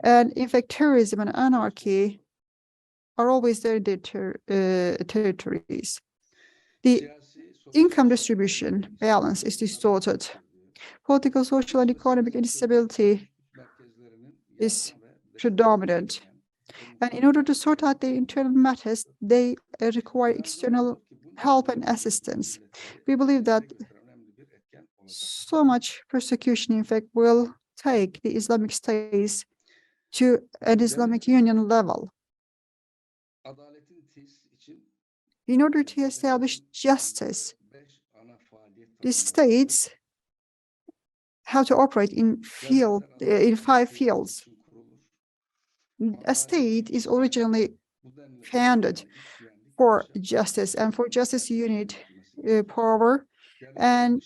And in fact, terrorism and anarchy are always there in their territories. The income distribution balance is distorted. Political, social, and economic instability is predominant. And in order to sort out their internal matters, they require external help and assistance. We believe that so much persecution, in fact, will take the Islamic states to an Islamic Union level. In order to establish justice, the states have to operate in 5 fields. A state is originally founded for justice, and for justice you need power, and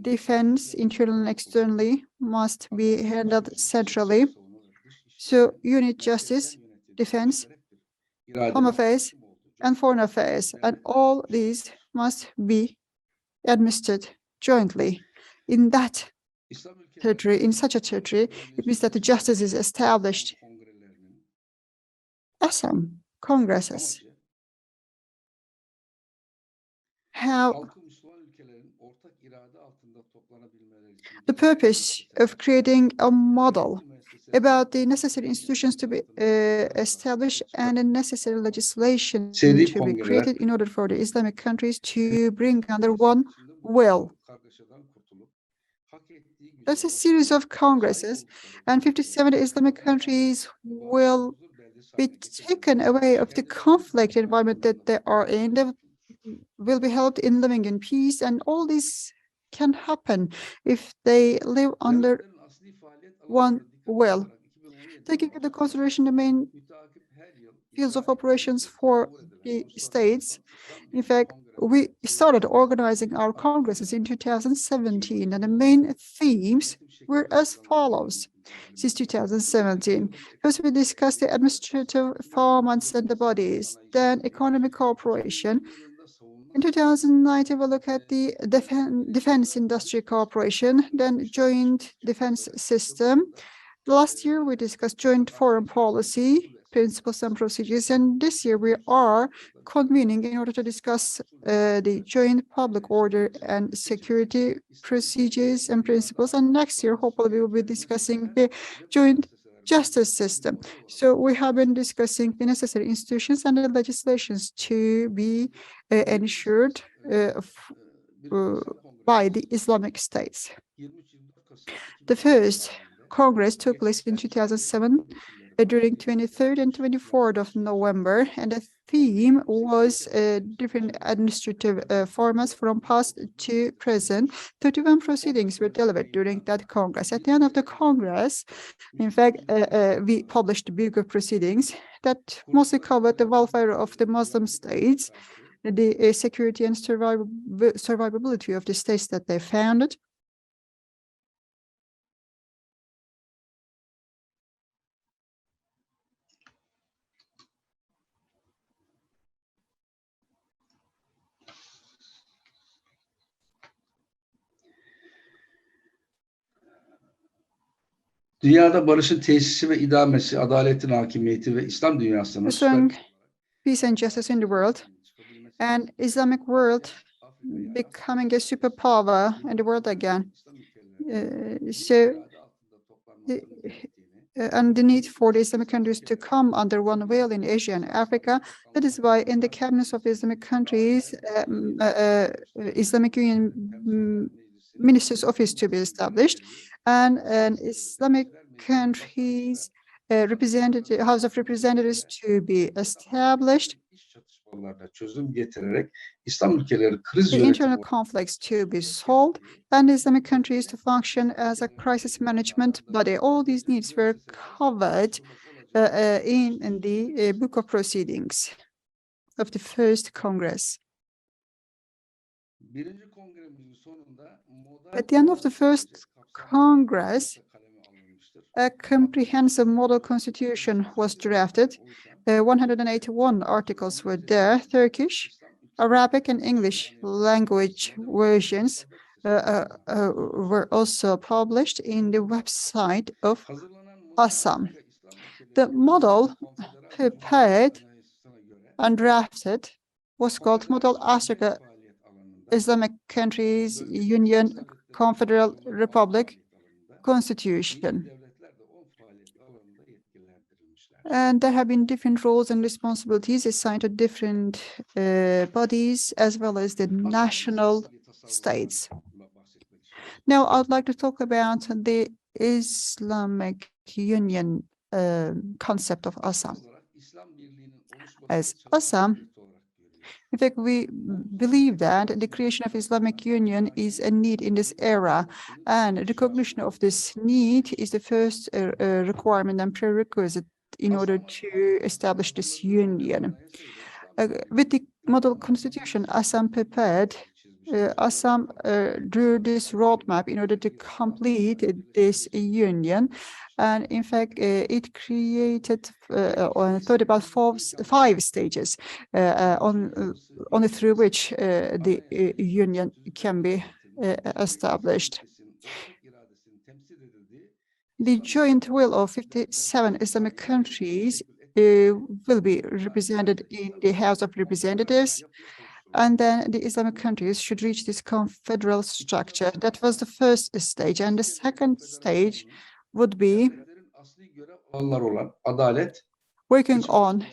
defense, internal and externally, must be handled centrally. So you need justice, defense, home affairs, and foreign affairs, and all these must be administered jointly. In that territory, in such a territory, it means that the justice is established. ASSAM congresses have the purpose of creating a model about the necessary institutions to be established and the necessary legislation to be created in order for the Islamic countries to bring under one will. That's a series of congresses, and 57 Islamic countries will be taken away of the conflict environment that they are in. They will be helped in living in peace, and all this can happen if they live under one will. Taking into consideration the main fields of operations for the states, in fact, we started organizing our congresses in 2017, and the main themes were as follows. Since 2017, first we discussed the administrative formats and the bodies, then economic cooperation. In 2019, we look at the defense industry cooperation, then joint defense system. Last year, we discussed joint foreign policy, principles and procedures, and this year we are convening in order to discuss the joint public order and security procedures and principles, and next year, hopefully, we will be discussing the joint justice system. So we have been discussing the necessary institutions and the legislations to be ensured by the Islamic states. The first Congress took place in 2007 during 23rd and 24th of November, and the theme was different administrative formats from past to present. 31 proceedings were delivered during that Congress. At the end of the Congress, in fact, we published a Brig of proceedings that mostly covered the welfare of the Muslim states, the security and survivability of the states that they founded. Dünyada barışın tesisi ve idamesi, adaletin hakimiyeti ve İslam dünyasının peace and justice in the world, and Islamic world becoming a superpower in the world again. And the need for the Islamic countries to come under one veil in Asia and Africa. That is why in the cabinets of the Islamic countries, Islamic Union Minister's Office to be established, and an Islamic countries House of Representatives to be established. The internal conflicts to be solved, and Islamic countries to function as a crisis management body. All these needs were covered in the Book of Proceedings of the first Congress. At the end of the first Congress, a comprehensive model constitution was drafted. 181 articles were there. Turkish, Arabic, and English language versions were also published in the website of ASSAM. The model prepared and drafted was called Model ASRICA, Islamic Countries Union Confederal Republic Constitution. And there have been different roles and responsibilities assigned to different bodies as well as the national states. Now, I'd like to talk about the Islamic Union concept of ASSAM. As ASSAM, in fact, we believe that the creation of Islamic Union is a need in this era, and recognition of this need is the first requirement and prerequisite in order to establish this union. With the model constitution, ASSAM prepared, ASSAM drew this roadmap in order to complete this union. And in fact, it created or thought about five stages only through which the union can be established. The joint will of 57 Islamic countries will be represented in the House of Representatives, and then the Islamic countries should reach this confederal structure. That was the first stage, and the second stage would be working on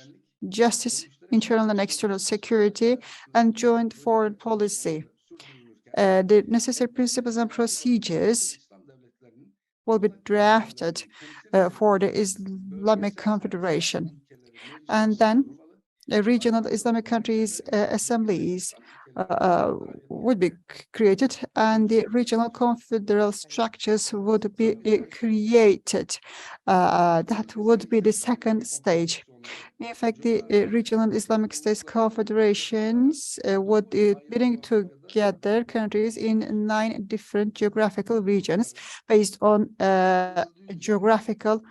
justice, internal and external security, and joint foreign policy. The necessary principles and procedures will be drafted for the Islamic Confederation. And then the regional Islamic countries assemblies would be created, and the regional confederal structures would be created. That would be the second stage. In fact, the regional Islamic States confederations would bring together countries in 9 different geographical regions based on geographical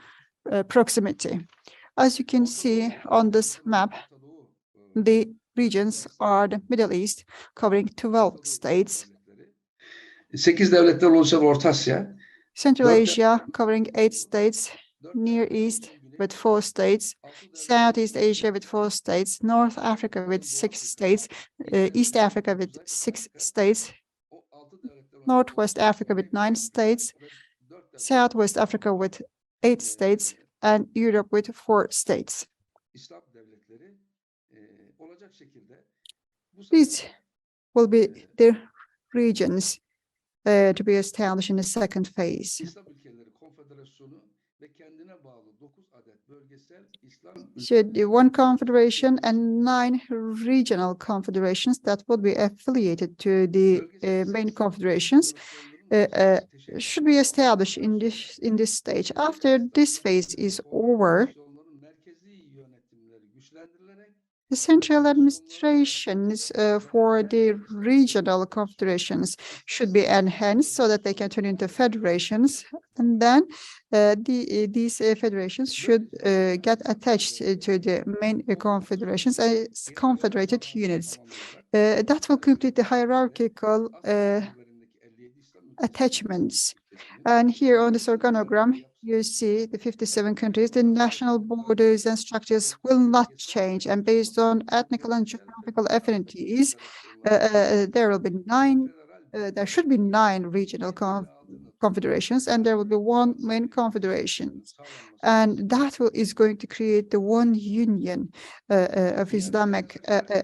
proximity. As you can see on this map, the regions are the Middle East, covering 12 states. 8 devletten oluşan Orta Asya. Central Asia, covering 8 states. Near East with 4 states. Southeast Asia with 4 states. North Africa with 6 states. East Africa with 6 states. Northwest Africa with 9 states. Southwest Africa with 8 states. And Europe with 4 states. These will be the regions to be established in the second phase. So the 1 confederation and 9 regional confederations that would be affiliated to the main confederations should be established in this stage. After this phase is over, the central administrations for the regional confederations should be enhanced so that they can turn into federations, and then these federations should get attached to the main confederations as confederated units. That will complete the hierarchical attachments. And here on this organogram, you see the 57 countries. The national borders and structures will not change, and based on ethnical and geographical affinities, there will be 9. There should be 9 regional confederations, and there will be 1 main confederation, and that is going to create the 1 union of Islamic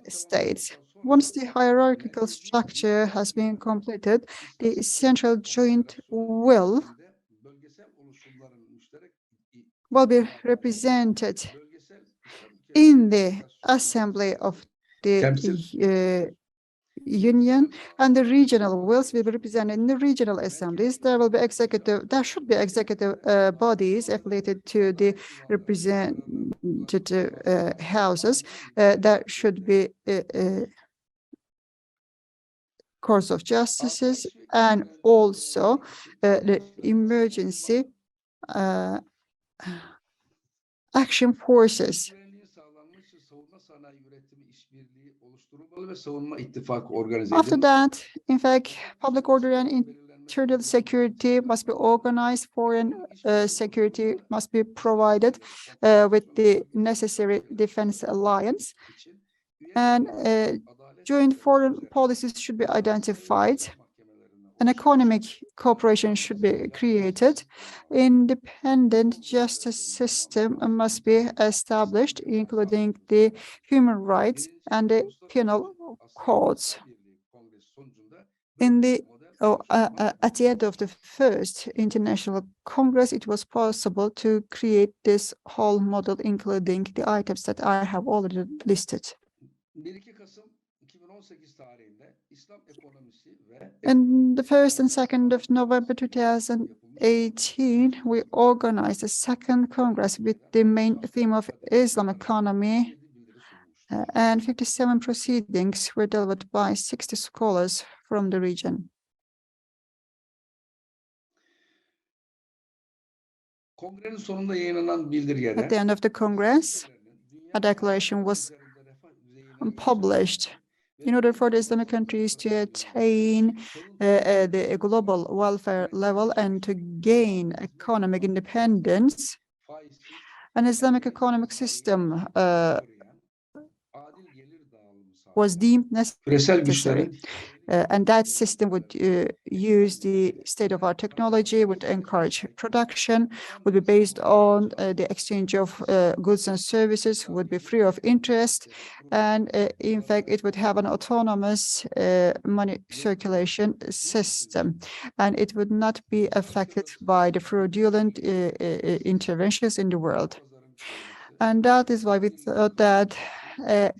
states. Once the hierarchical structure has been completed, the central joint will be represented in the assembly of the union, and the regional wills will be represented in the regional assemblies. There should be executive bodies affiliated to the representative houses. There should be courts of justices, and also the emergency action forces. After that, in fact, public order and Internal security must be organized, foreign security must be provided with the necessary defense alliance, and joint foreign policies should be identified. An economic cooperation should be created. Independent justice system must be established, including the human rights and the penal codes. At the end of the first International Congress, it was possible to create this whole model, including the items that I have already listed. On the 1st and 2nd of November 2018, we organized a second Congress with the main theme of Islam economy, and 57 proceedings were delivered by 60 scholars from the region. At the end of the Congress, a declaration was published. In order for the Islamic countries to attain the global welfare level and to gain economic independence, an Islamic economic system was deemed necessary. And that system would use the state-of-art technology, would encourage production, would be based on the exchange of goods and services, would be free of interest, and in fact, it would have an autonomous money circulation system, and it would not be affected by the fraudulent interventions in the world. And that is why we thought that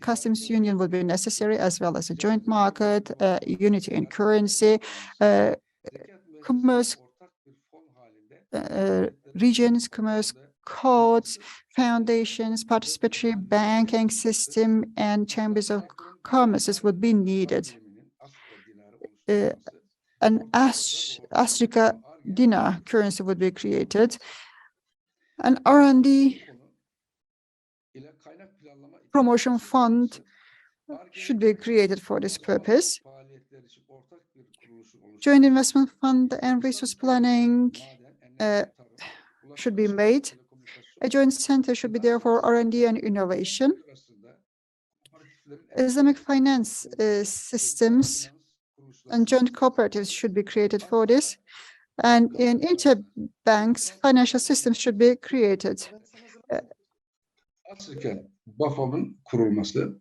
customs union would be necessary, as well as a joint market, unity in currency, commerce regions, commerce codes, foundations, participatory banking system, and chambers of commerce would be needed. An ASRICA dinar currency would be created. An R&D promotion fund should be created for this purpose. Joint investment fund and resource planning should be made. A joint center should be there for R&D and innovation. Islamic finance systems and joint cooperatives should be created for this. And in interbanks, financial systems should be created. ASRICA BAFOM'un kurulması.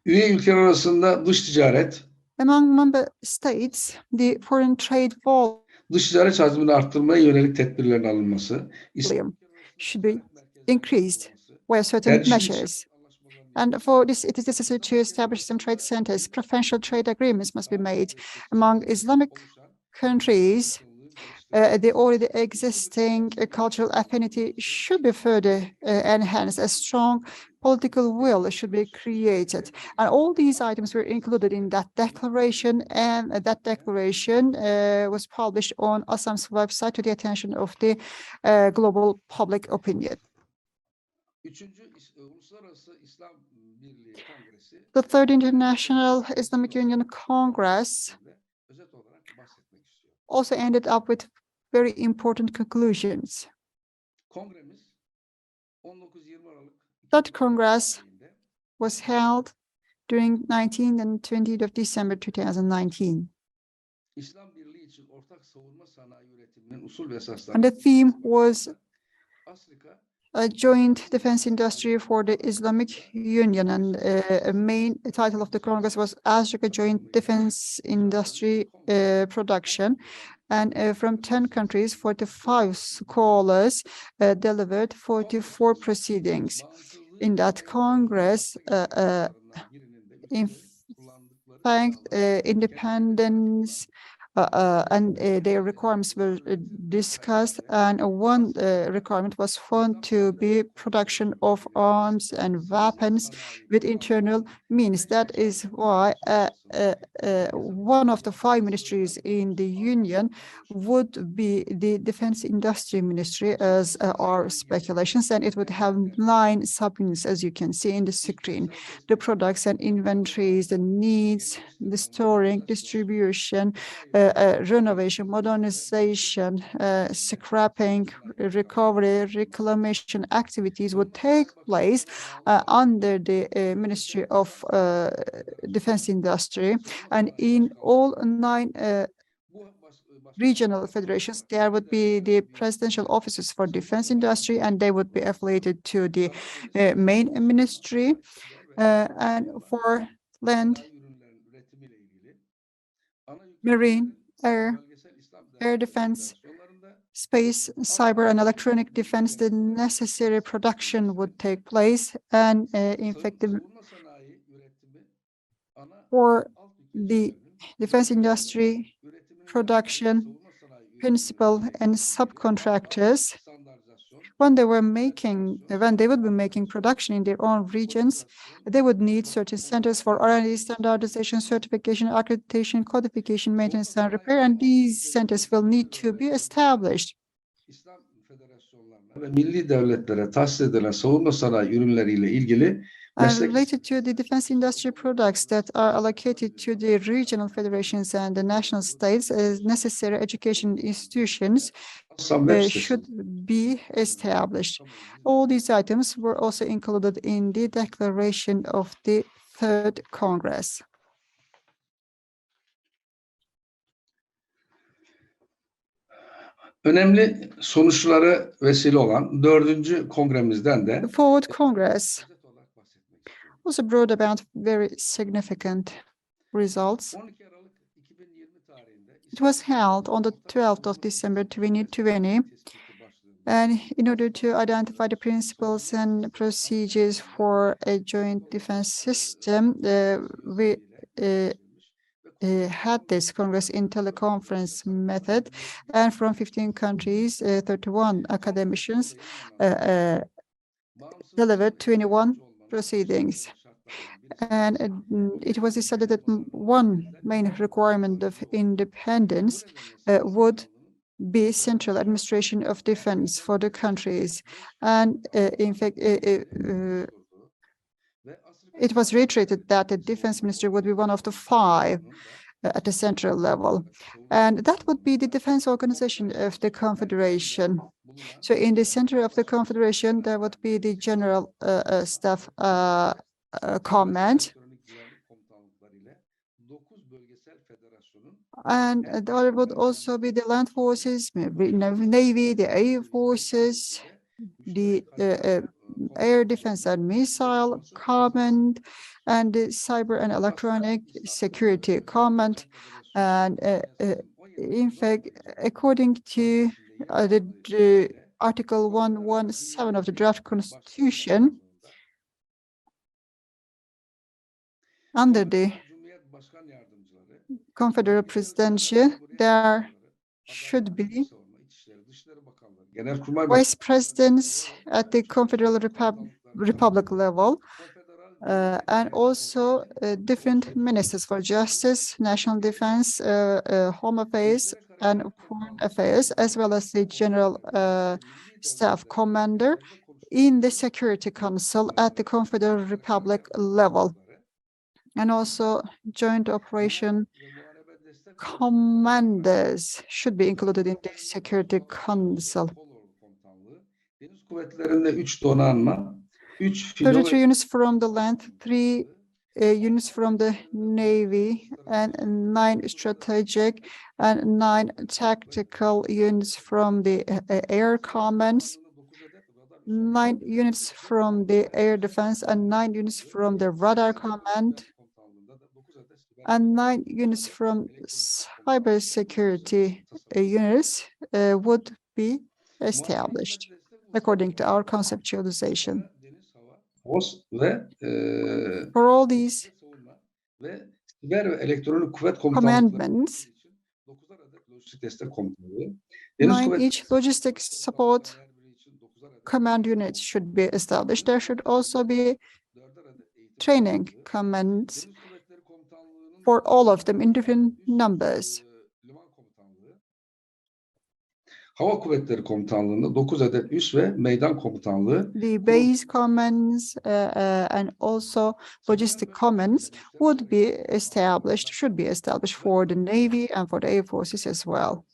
Üye ülkeler arasında dış ticaret. Among member states, the foreign trade volume Dış ticaret hacmini arttırmaya yönelik tedbirlerin alınması. Should be increased via certain measures. And for this, it is necessary to establish some trade centers. Preferential trade agreements must be made among Islamic countries. The already existing cultural affinity should be further enhanced. A strong political will should be created. And all these items were included in that declaration, and that declaration was published on ASSAM's website to the attention of the global public opinion. The Third International Islamic Union Congress also ended up with very important conclusions. That Congress was held during 19th and 20th of December 2019. And the theme was a joint defense industry for the Islamic Union, and a main title of the Congress was ASRICA Joint Defense Industry Production. And from 10 countries, 45 scholars delivered 44 proceedings. In that Congress, in fact, independence and their requirements were discussed, and one requirement was found to be production of arms and weapons with internal means. That is why one of the 5 ministries in the Union would be the Defense Industry Ministry, as our speculations, and it would have 9 sub-units, as you can see in the screen. The products and inventories, the needs, the storing, distribution, renovation, modernization, scrapping, recovery, reclamation activities would take place under the Ministry of Defense Industry. And in all 9 regional federations, there would be the presidential offices for defense industry, and they would be affiliated to the main ministry. And for land, marine, air defense, space, cyber, and electronic defense, the necessary production would take place. And in fact, for the defense industry, production, principal, and subcontractors, when they would be making production in their own regions, they would need certain centers for R&D, standardization, certification, accreditation, codification, maintenance, and repair, and these centers will need to be established. Ve milli devletlere tahsis edilen savunma sanayi ürünleriyle ilgili related to the defense industry products that are allocated to the regional federations and the national states, as necessary education institutions should be established. All these items were also included in the declaration of the Third Congress. Önemli sonuçlara vesile olan 4. kongremizden de The Fourth Congress also brought about very significant results. It was held on the 12th of December 2020, and in order to identify the principles and procedures for a joint defense system, we had this Congress in teleconference method, and from 15 countries, 31 academicians delivered 21 proceedings. And it was decided that one main requirement of independence would be central administration of defense for the countries. And in fact, it was reiterated that the defense ministry would be one of the 5 at the central level. And that would be the defense organization of the Confederation. So in the center of the Confederation, there would be the General Staff Command. And there would also be the land forces, Navy, the Air Forces, the Air Defense and Missile Command, and the Cyber and Electronic Security Command. And in fact, according to the Article 117 of the draft Constitution, under the Confederate Presidency, there should be vice presidents at the Confederal Republic level, and also different ministers for justice, national defense, home affairs, and foreign affairs, as well as the General Staff Commander in the Security Council at the Confederal Republic level. And also joint operation commanders should be included in the Security Council. 33 units from the land, 3 units from the Navy, and 9 strategic and 9 tactical units from the air commands, 9 units from the air defense, and 9 units from the radar command, and 9 units from cybersecurity units would be established according to our conceptualization. For all these commandments, 9 each logistics support command units should be established. There should also be training commands for all of them in different numbers. Hava Kuvvetleri Komutanlığı'nda 9 adet üs ve meydan komutanlığı, The base commands and also logistic commands would be established, should be established for the Navy and for the Air Forces as well.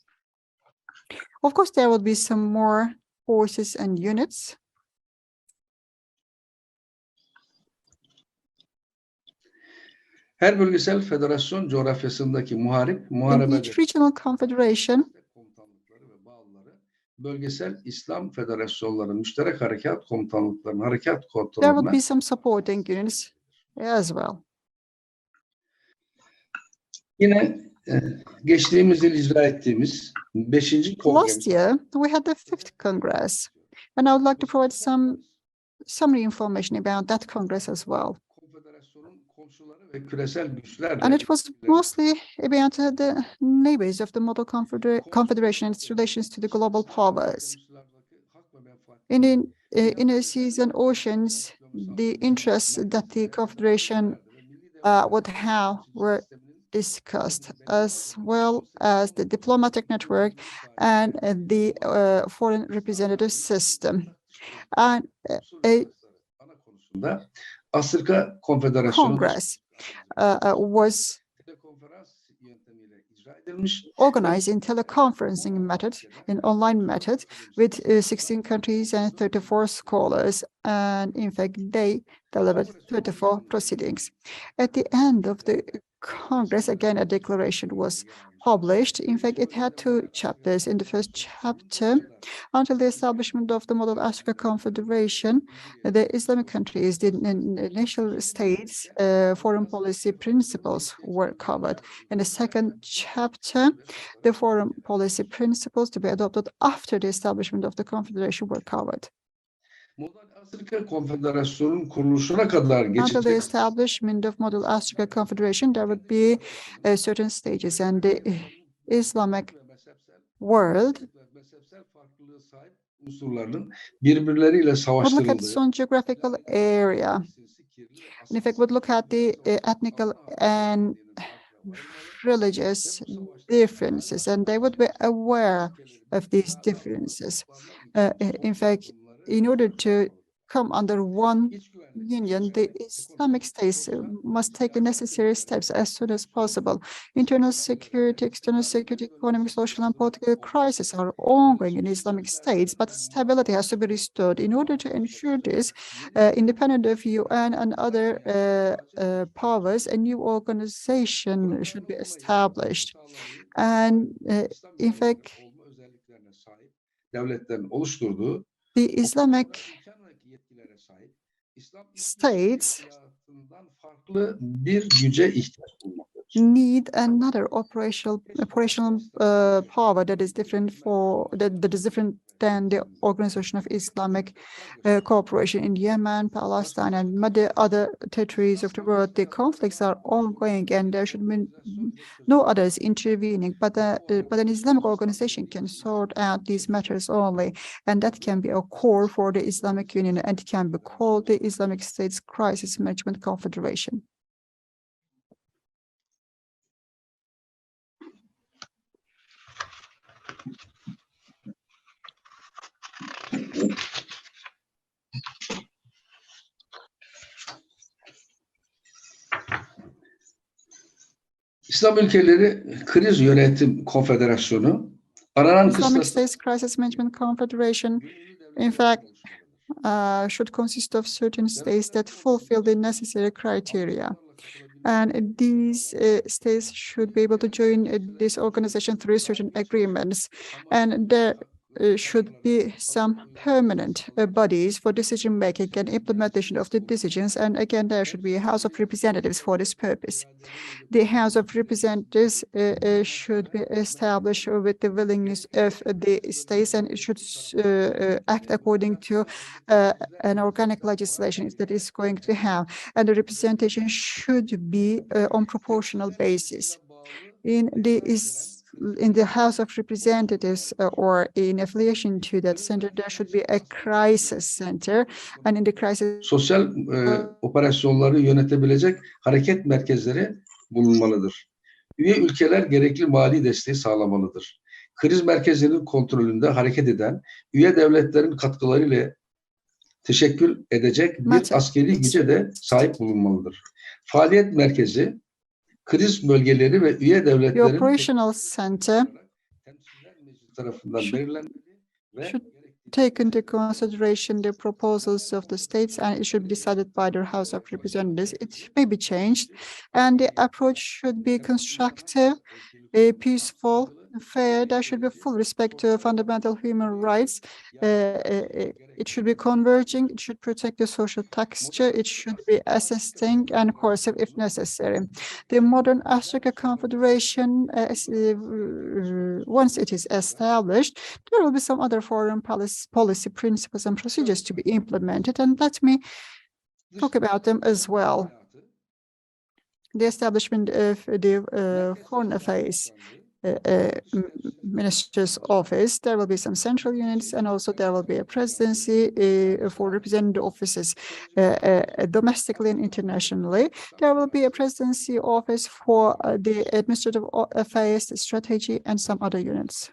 Of course, there will be some more forces and units. her bölgesel federasyon coğrafyasındaki muharip, In muharebede each regional confederation, komutanlıkları ve bağlıları, bölgesel İslam federasyonları, müşterek harekat komutanlıklarının harekat there will komutanlarına be some supporting units as well. yine geçtiğimiz yıl icra ettiğimiz 5. Last kongremiz year, we had the 5th Congress, and I would like to provide some summary information about that Congress as well. Konfederasyonun komşuları ve küresel güçlerle And it was mostly about the neighbors of the model confederation and its relations to the global powers. In inner seas and oceans, the interests that the confederation would have were discussed, as well as the diplomatic network and the foreign representative system. And a konusunda ASRICA Konfederasyonu Congress was telekonferans yöntemiyle icra edilmiş. organized in teleconferencing method, in online method, with 16 countries and 34 scholars. And in fact, they delivered 34 proceedings. At the end of the Congress, again, a declaration was published. In fact, it had 2 chapters. In the first chapter, until the establishment of the model Africa Confederation, the Islamic countries, the initial states, foreign policy principles were covered. In the second chapter, the foreign policy principles to be adopted after the establishment of the Confederation were covered. Model ASRICA Konfederasyonu'nun kuruluşuna kadar Until the geçecek establishment of Model Africa Confederation, there would be certain stages, and the Islamic world mezhepsel farklılığı sahip unsurların birbirleriyle would look at its savaştırıldığı, own geographical area. And in fact, would look at the ethnical and religious differences, and they would be aware of these differences. In fact, in order to come under one union, the Islamic states must take the necessary steps as soon as possible. Internal security, external security, economic, social, and political crises are ongoing in Islamic states, but stability has to be restored. In order to ensure this, independent of UN and other powers, a new organization should be established. And in fact, devletlerin oluşturduğu the Islamic states farklı bir güce ihtiyaç bulmaktadır. need another operational power that is different that is different than the Organization of Islamic Cooperation in Yemen, Palestine, and many other territories of the world. The conflicts are ongoing, and there should be no others intervening. But an Islamic organization can sort out these matters only, and that can be a core for the Islamic Union, and it can be called the Islamic States Crisis Management Confederation. İslam Ülkeleri Kriz Yönetim Konfederasyonu aranan Islamic kıstas States Crisis Management Confederation, in fact, should consist of certain states that fulfill the necessary criteria. And these states should be able to join this organization through certain agreements. And there should be some permanent bodies for decision making and implementation of the decisions. And again, there should be a House of Representatives for this purpose. The House of Representatives should be established with the willingness of the states, and it should act according to an organic legislation that is going to have. And the representation should be on proportional basis. In the House of Representatives or in affiliation to that center, there should be a crisis center, and in the crisis sosyal operasyonları yönetebilecek hareket merkezleri bulunmalıdır. Üye ülkeler gerekli mali desteği sağlamalıdır. Kriz merkezinin kontrolünde hareket eden üye devletlerin katkılarıyla teşekkül edecek bir askeri güce de sahip bulunmalıdır. Faaliyet merkezi, kriz bölgeleri ve üye The devletlerin operational center temsilciler meclisi tarafından belirlenmeli ve should take into consideration the proposals of the states, and it should be decided by the House of Representatives. It may be changed, and the approach should be constructive, peaceful, fair. There should be full respect to fundamental human rights. It should be converging. It should protect the social texture. It should be assisting and coercive if necessary. The modern ASRICA Confederation, once it is established, there will be some other foreign policy principles and procedures to be implemented, and let me talk about them as well. The establishment of the Foreign Affairs Minister's Office, there will be some central units, and also there will be a presidency for representative offices domestically and internationally. There will be a presidency office for the administrative affairs, the strategy, and some other units.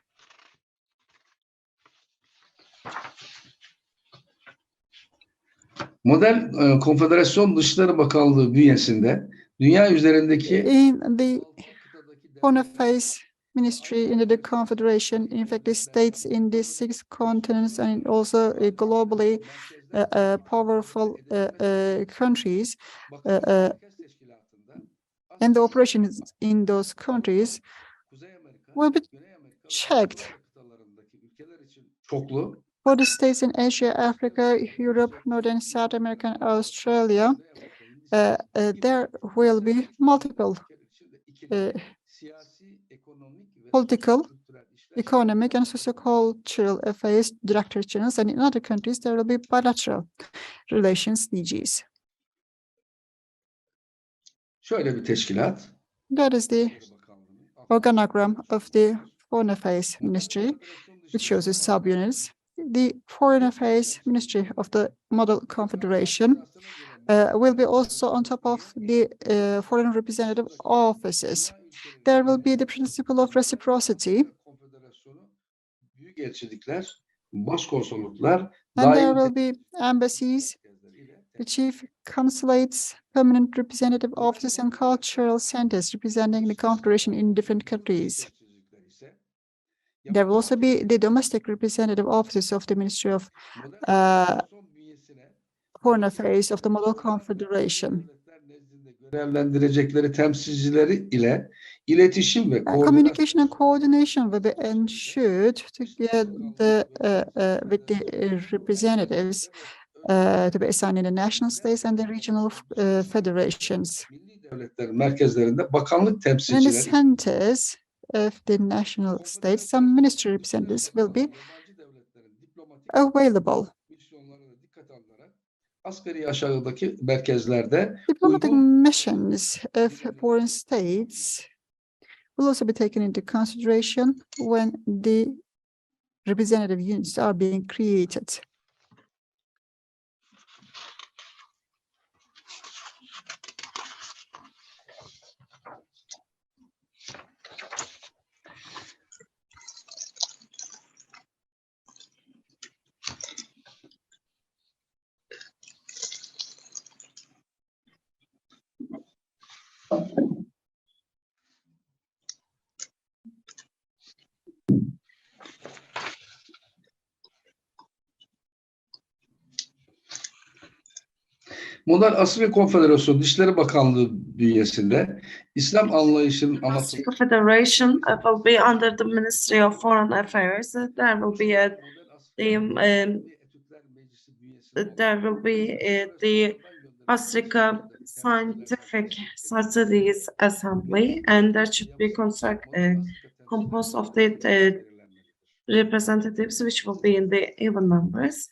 Model Konfederasyon Dışişleri Bakanlığı bünyesinde dünya üzerindeki in the Foreign Affairs Ministry in the Confederation, in fact, the states in the 6 continents and also globally powerful countries, and the operations in those countries will be checked. For the states in Asia, Africa, Europe, North and South America, and Australia, there will be multiple political, economic, and sociocultural affairs director generals, and in other countries there will be bilateral relations DGs. Şöyle bir teşkilat. That is the organogram of the Foreign Affairs Ministry, which shows the subunits. The Foreign Affairs Ministry of the Model Confederation will be also on top of the foreign representative offices. There will be the principle of reciprocity, and there will be embassies, the chief consulates, permanent representative offices, and cultural centers representing the Confederation in different countries. There will also be the domestic representative offices of the Ministry of Foreign Affairs of the Model Confederation. Görevlendirecekleri temsilcileri ile iletişim ve communication and coordination will be ensured together with the representatives to be assigned in the national states and the regional federations. Merkezlerinde bakanlık In the temsilcileri centers of the national states, some ministry representatives will be available. Asgari aşağıdaki merkezlerde Diplomatic missions of foreign states will also be taken into consideration when the representative units are being created. Modern ASRICA Konfederasyonu Dışişleri Bakanlığı bünyesinde İslam anlayışının ASRICA Confederation will be under the Ministry of Foreign Affairs. There will be the ASRICA Scientific Studies Assembly, and that should be composed of the representatives, which will be in the even numbers.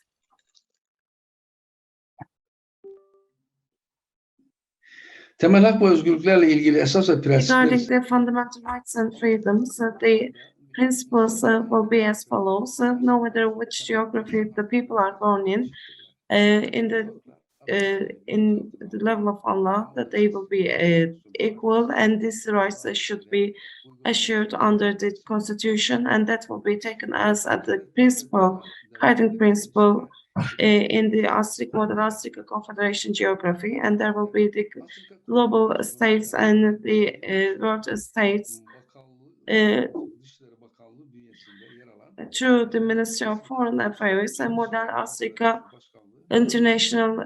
Temel hak ve özgürlüklerle ilgili esas ve prensipler Regarding the fundamental rights and freedoms, the principles will be as follows. No matter which geography the people are born in the in the level of Allah, that they will be equal, and these rights should be assured under the Constitution, and that will be taken as the principle, guiding principle in the modern ASRICA Confederation geography, and there will be the global states and the world states through the Ministry of Foreign Affairs and modern ASRICA international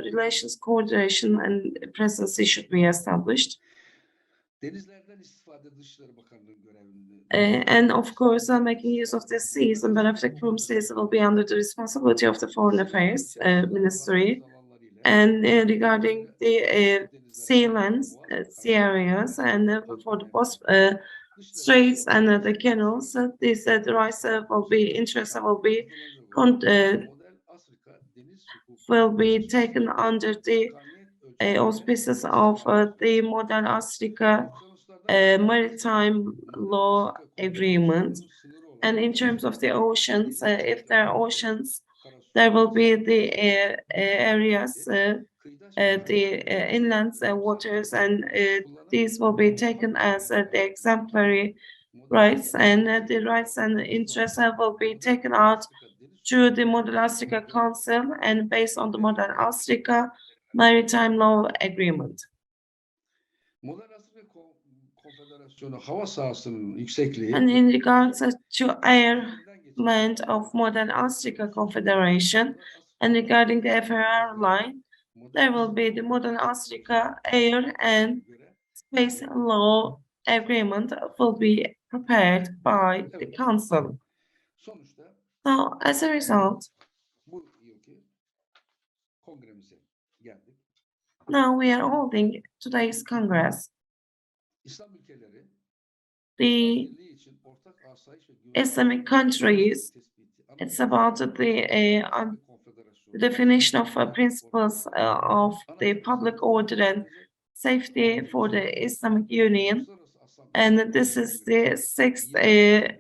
relations coordination and presidency should be established. And of course, making use of the seas and benefiting from seas will be under the responsibility of the Foreign Affairs Ministry. And regarding the sea lands, sea areas, and for the straits and the canals, these the rights will be interests will be taken under the auspices of the modern ASRICA maritime law agreement. And in terms of the oceans, if there are oceans, there will be the areas, the inland waters, and these will be taken as the exemplary rights, and the rights and interests will be taken out through the Modern ASRICA Council and based on the Modern ASRICA Maritime Law Agreement. And in regards to air land of Modern ASRICA Confederation, and regarding the FRR line, there will be the Modern ASRICA Air and Space Law Agreement will be prepared by the Council. So, as a result, now we are holding today's Congress. The Islamic countries, it's about the definition of principles of the public order and safety for the Islamic Union. And this is the 6th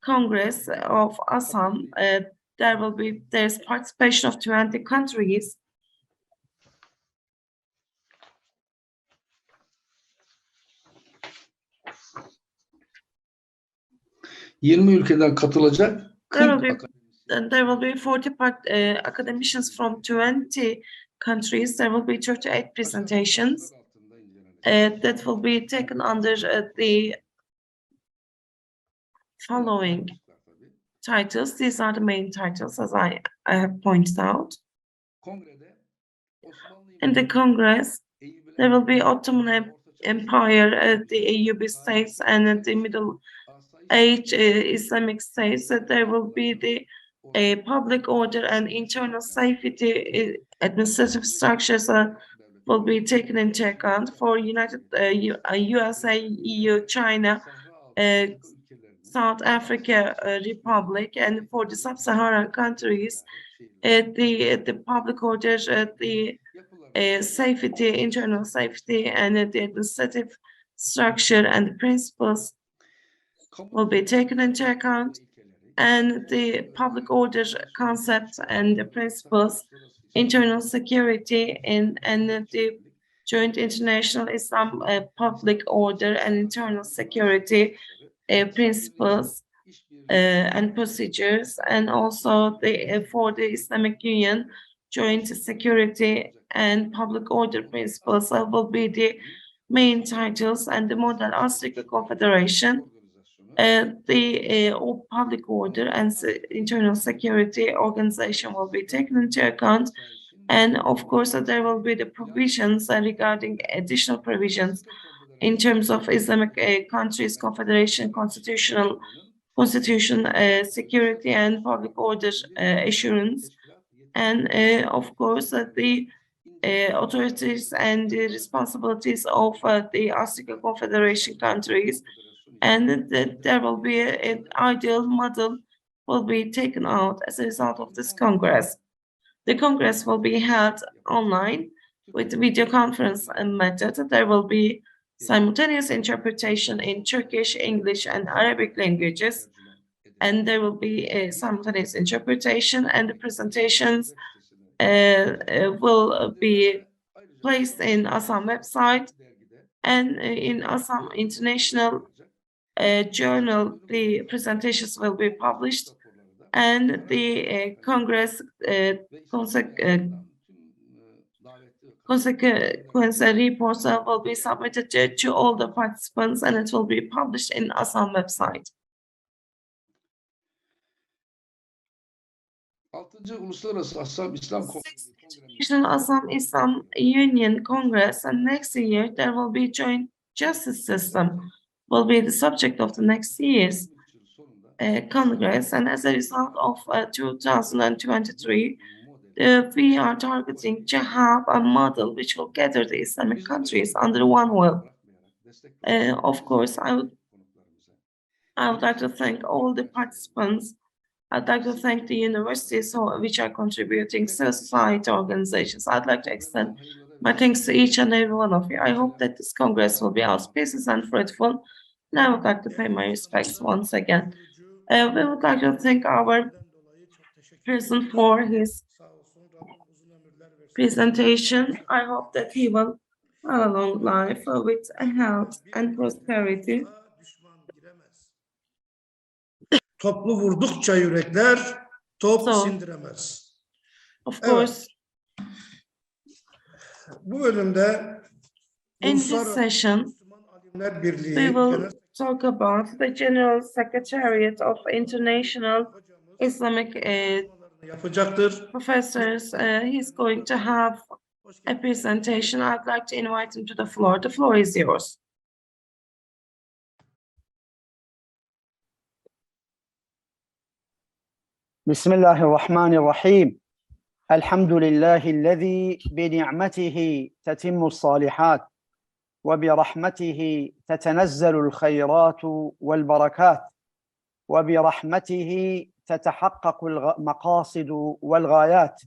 Congress of ASSAM. There's participation of 20 countries. ülkeden katılacak. There will be 40 academicians from 20 countries. There will be 38 presentations that will be taken under the following titles. These are the main titles, as I have pointed out. In the Congress, there will be Ottoman Empire, the Ayyubi states, and the Middle Age Islamic states. There will be the public order and internal safety administrative structures will be taken into account for United USA, EU, China, South Africa Republic, and for the sub-Saharan countries, the public order, the safety, internal safety, and the administrative structure and the principles will be taken into account, and the public order concept and the principles, internal security, and the joint international Islam public order and internal security principles and procedures, and also for the Islamic Union joint security and public order principles will be the main titles. And the Modern ASRICA Confederation, the public order and internal security organization will be taken into account. And of course, there will be the provisions regarding additional provisions in terms of Islamic countries, Confederation, constitution, security, and public order assurance. And of course, the authorities and the responsibilities of the ASRICA Confederation countries, and there will be an ideal model will be taken out as a result of this Congress. The Congress will be held online with video conference method. There will be simultaneous interpretation in Turkish, English, and Arabic languages, and there will be a simultaneous interpretation, and the presentations will be placed in ASSAM website, and in ASSAM International Journal, the presentations will be published, and the Congress consequence reports will be submitted to all the participants, and it will be published in ASSAM website. 6. Uluslararası ASSAM İslam International ASSAM Islam Union Congress, and next year there will be joint justice system will be the subject of the next year's Congress, and as a result of 2023, we are targeting to have a model which will gather the Islamic countries under one will. Of course, I would like to thank all the participants. I'd like to thank the universities which are contributing, civil society organizations. I'd like to extend my thanks to each and every one of you. I hope that this Congress will be auspicious and fruitful, and I would like to pay my respects once again. We would like to thank our president for his presentation. I hope that he will have a long life with health and prosperity. Toplu vurdukça yürekler top So, sindiremez. Of course, Bu bölümde in this session, Müslüman Alimler Birliği we will Genel talk about the General Secretariat of International Islamic Sekreteri yapacaktır. Professors. He's going to have a presentation. I'd like to invite him to the floor. The floor is yours. بسم الله الرحمن الرحيم الحمد لله الذي بنعمته تتم الصالحات وبرحمته تتنزل الخيرات والبركات وبرحمته تتحقق المقاصد والغايات